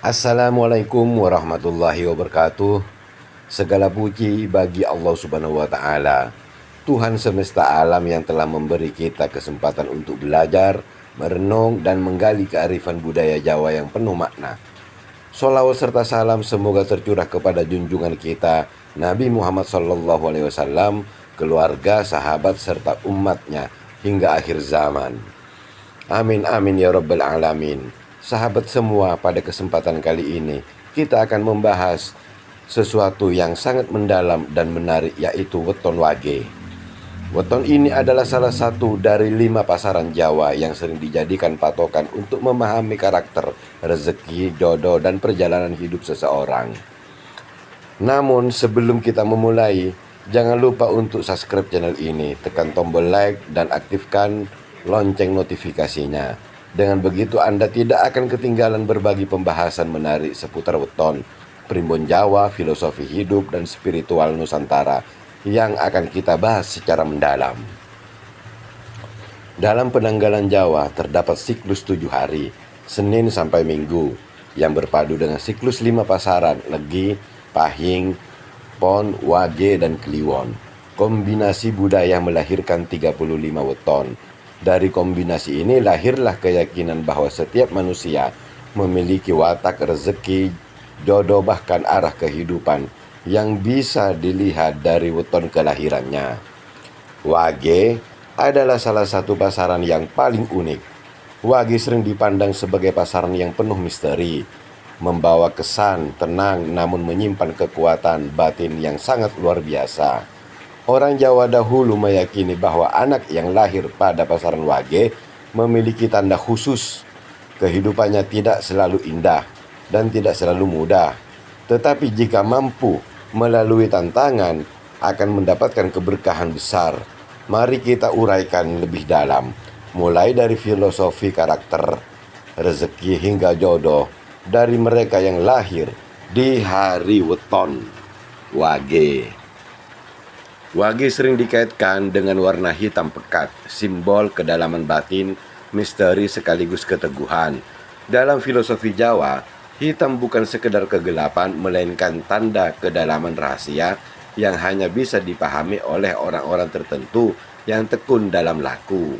Assalamualaikum warahmatullahi wabarakatuh. Segala puji bagi Allah Subhanahu wa taala, Tuhan semesta alam yang telah memberi kita kesempatan untuk belajar, merenung dan menggali kearifan budaya Jawa yang penuh makna. Sholawat serta salam semoga tercurah kepada junjungan kita Nabi Muhammad SAW, keluarga, sahabat serta umatnya hingga akhir zaman. Amin amin ya rabbal alamin. Sahabat semua, pada kesempatan kali ini kita akan membahas sesuatu yang sangat mendalam dan menarik, yaitu weton wage. Weton ini adalah salah satu dari 5 pasaran Jawa yang sering dijadikan patokan untuk memahami karakter, rezeki, jodoh, dan perjalanan hidup seseorang. Namun sebelum kita memulai, jangan lupa untuk subscribe channel ini, tekan tombol like dan aktifkan lonceng notifikasinya. Dengan begitu Anda tidak akan ketinggalan berbagi pembahasan menarik seputar weton, primbon Jawa, filosofi hidup, dan spiritual Nusantara yang akan kita bahas secara mendalam. Dalam penanggalan Jawa terdapat siklus 7 hari, Senin sampai Minggu, yang berpadu dengan siklus 5 pasaran, Legi, Pahing, Pon, Wage, dan Kliwon. Kombinasi budaya melahirkan 35 weton. Dari kombinasi ini lahirlah keyakinan bahwa setiap manusia memiliki watak, rezeki, jodoh, bahkan arah kehidupan yang bisa dilihat dari weton kelahirannya. Wage adalah salah satu pasaran yang paling unik. Wage sering dipandang sebagai pasaran yang penuh misteri, membawa kesan tenang namun menyimpan kekuatan batin yang sangat luar biasa. Orang Jawa dahulu meyakini bahwa anak yang lahir pada pasaran Wage memiliki tanda khusus. Kehidupannya tidak selalu indah dan tidak selalu mudah, tetapi jika mampu melalui tantangan akan mendapatkan keberkahan besar. Mari kita uraikan lebih dalam, mulai dari filosofi karakter, rezeki hingga jodoh dari mereka yang lahir di hari weton Wage. Wage sering dikaitkan dengan warna hitam pekat, simbol kedalaman batin, misteri sekaligus keteguhan. Dalam filosofi Jawa, hitam bukan sekedar kegelapan, melainkan tanda kedalaman rahasia yang hanya bisa dipahami oleh orang-orang tertentu yang tekun dalam laku.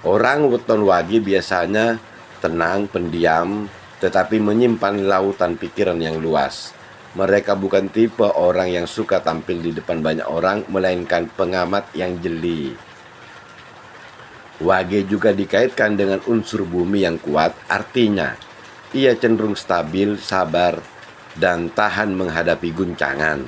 Orang weton Wage biasanya tenang, pendiam, tetapi menyimpan lautan pikiran yang luas. Mereka bukan tipe orang yang suka tampil di depan banyak orang, melainkan pengamat yang jeli. Wage juga dikaitkan dengan unsur bumi yang kuat, artinya ia cenderung stabil, sabar, dan tahan menghadapi guncangan.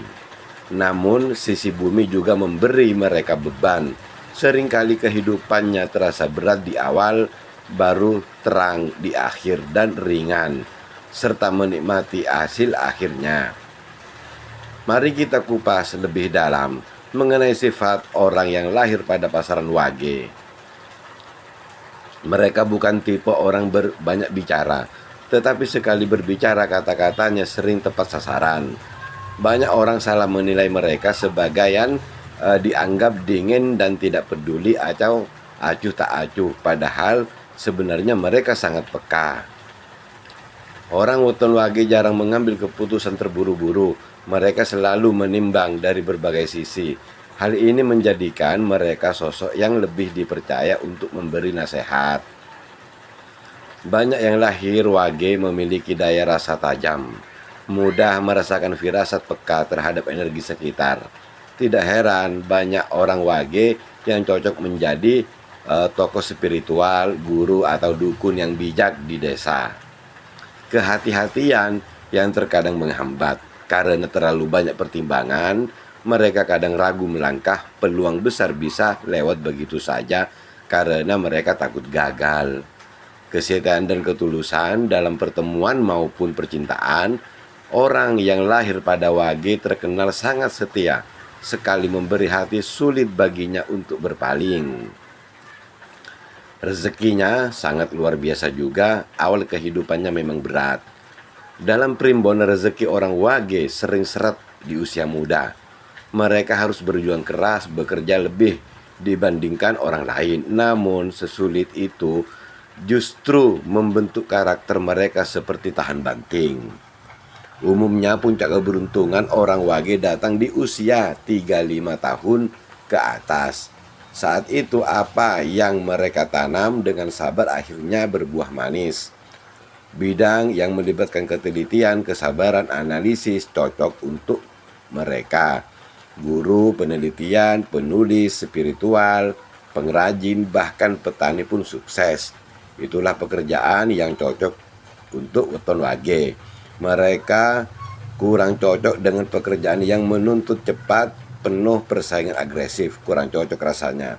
Namun sisi bumi juga memberi mereka beban. Seringkali kehidupannya terasa berat di awal, baru terang di akhir dan ringan, serta menikmati hasil akhirnya. Mari kita kupas lebih dalam mengenai sifat orang yang lahir pada pasaran Wage. Mereka bukan tipe orang banyak bicara, tetapi sekali berbicara kata-katanya sering tepat sasaran. Banyak orang salah menilai mereka sebagian dianggap dingin dan tidak peduli atau acuh tak acuh, padahal sebenarnya mereka sangat peka. Orang weton Wage jarang mengambil keputusan terburu-buru. Mereka selalu menimbang dari berbagai sisi. Hal ini menjadikan mereka sosok yang lebih dipercaya untuk memberi nasihat. Banyak yang lahir Wage memiliki daya rasa tajam, mudah merasakan firasat peka terhadap energi sekitar. Tidak heran banyak orang Wage yang cocok menjadi tokoh spiritual, guru, atau dukun yang bijak di desa. Kehati-hatian yang terkadang menghambat karena terlalu banyak pertimbangan. Mereka kadang ragu melangkah, peluang besar bisa lewat begitu saja karena mereka takut gagal. Kesetiaan dan ketulusan dalam pertemuan maupun percintaan. Orang yang lahir pada Wage terkenal sangat setia, sekali memberi hati sulit baginya untuk berpaling. Rezekinya sangat luar biasa juga, awal kehidupannya memang berat. Dalam primbon rezeki orang Wage sering seret di usia muda. Mereka harus berjuang keras, bekerja lebih dibandingkan orang lain. Namun sesulit itu justru membentuk karakter mereka seperti tahan banting. Umumnya puncak keberuntungan orang Wage datang di usia 35 tahun ke atas. Saat itu apa yang mereka tanam dengan sabar akhirnya berbuah manis. Bidang yang melibatkan ketelitian, kesabaran, analisis cocok untuk mereka. Guru, penelitian, penulis, spiritual, pengrajin, bahkan petani pun sukses. Itulah pekerjaan yang cocok untuk weton Wage. Mereka kurang cocok dengan pekerjaan yang menuntut cepat, penuh persaingan agresif. Kurang cocok rasanya.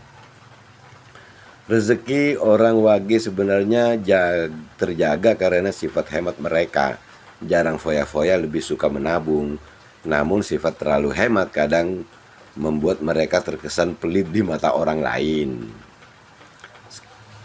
Rezeki orang Wage sebenarnya terjaga karena sifat hemat mereka. Jarang foya-foya, lebih suka menabung. Namun sifat terlalu hemat kadang membuat mereka terkesan pelit di mata orang lain.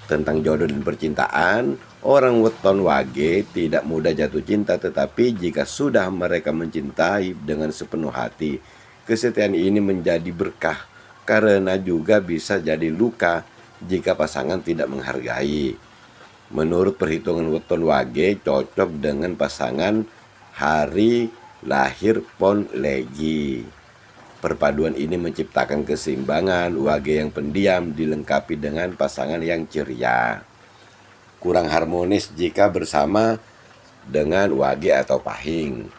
Tentang jodoh dan percintaan, orang weton Wage tidak mudah jatuh cinta, tetapi jika sudah mereka mencintai dengan sepenuh hati, kesetiaan ini menjadi berkah karena juga bisa jadi luka jika pasangan tidak menghargai. Menurut perhitungan weton Wage cocok dengan pasangan hari lahir Pon Legi. Perpaduan ini menciptakan keseimbangan. Wage yang pendiam dilengkapi dengan pasangan yang ceria. Kurang harmonis jika bersama dengan Wage atau Pahing,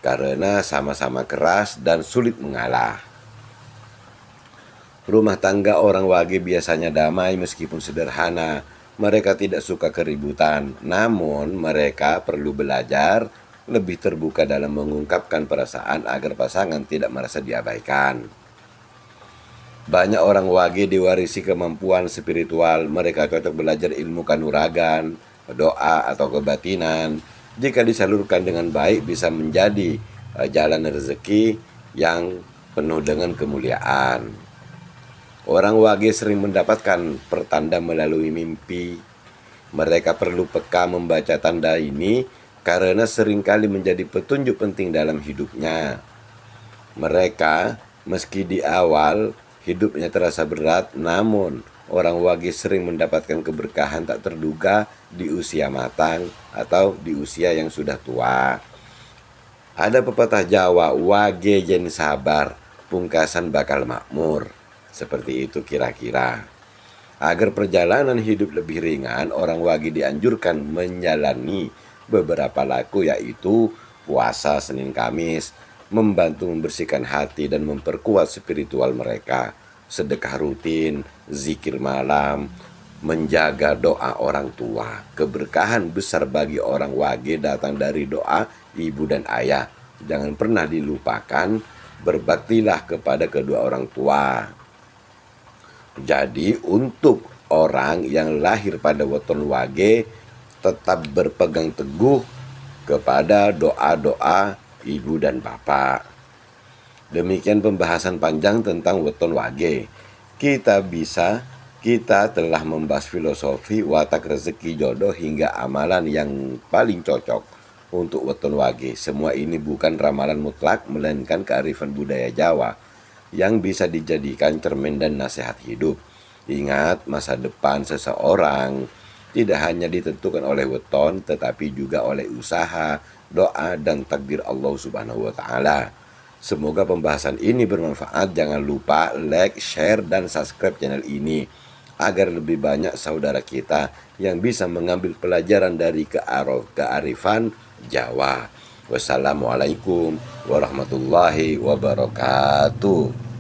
karena sama-sama keras dan sulit mengalah. Rumah tangga orang Wage biasanya damai meskipun sederhana. Mereka tidak suka keributan, namun mereka perlu belajar lebih terbuka dalam mengungkapkan perasaan agar pasangan tidak merasa diabaikan. Banyak orang Wage diwarisi kemampuan spiritual. Mereka cocok belajar ilmu kanuragan, doa atau kebatinan. Jika disalurkan dengan baik bisa menjadi jalan rezeki yang penuh dengan kemuliaan. Orang Wage sering mendapatkan pertanda melalui mimpi. Mereka perlu peka membaca tanda ini karena seringkali menjadi petunjuk penting dalam hidupnya. Mereka meski di awal hidupnya terasa berat, namun orang Wage sering mendapatkan keberkahan tak terduga di usia matang atau di usia yang sudah tua. Ada pepatah Jawa, Wage jen sabar, pungkasan bakal makmur. Seperti itu kira-kira. Agar perjalanan hidup lebih ringan, orang Wage dianjurkan menjalani beberapa laku, yaitu puasa Senin Kamis, membantu membersihkan hati dan memperkuat spiritual mereka, sedekah rutin, zikir malam, menjaga doa orang tua. Keberkahan besar bagi orang Wage datang dari doa ibu dan ayah. Jangan pernah dilupakan, berbaktilah kepada kedua orang tua. Jadi untuk orang yang lahir pada weton Wage, tetap berpegang teguh kepada doa-doa ibu dan bapak. Demikian pembahasan panjang tentang weton Wage. Kita telah membahas filosofi, watak, rezeki, jodoh, hingga amalan yang paling cocok untuk weton Wage. Semua ini bukan ramalan mutlak, melainkan kearifan budaya Jawa yang bisa dijadikan cermin dan nasihat hidup. Ingat, masa depan seseorang tidak hanya ditentukan oleh weton, tetapi juga oleh usaha, doa, dan takdir Allah Subhanahu wa Ta'ala. Semoga pembahasan ini bermanfaat. Jangan lupa like, share, dan subscribe channel ini agar lebih banyak saudara kita yang bisa mengambil pelajaran dari kearifan Jawa. Wassalamualaikum warahmatullahi wabarakatuh.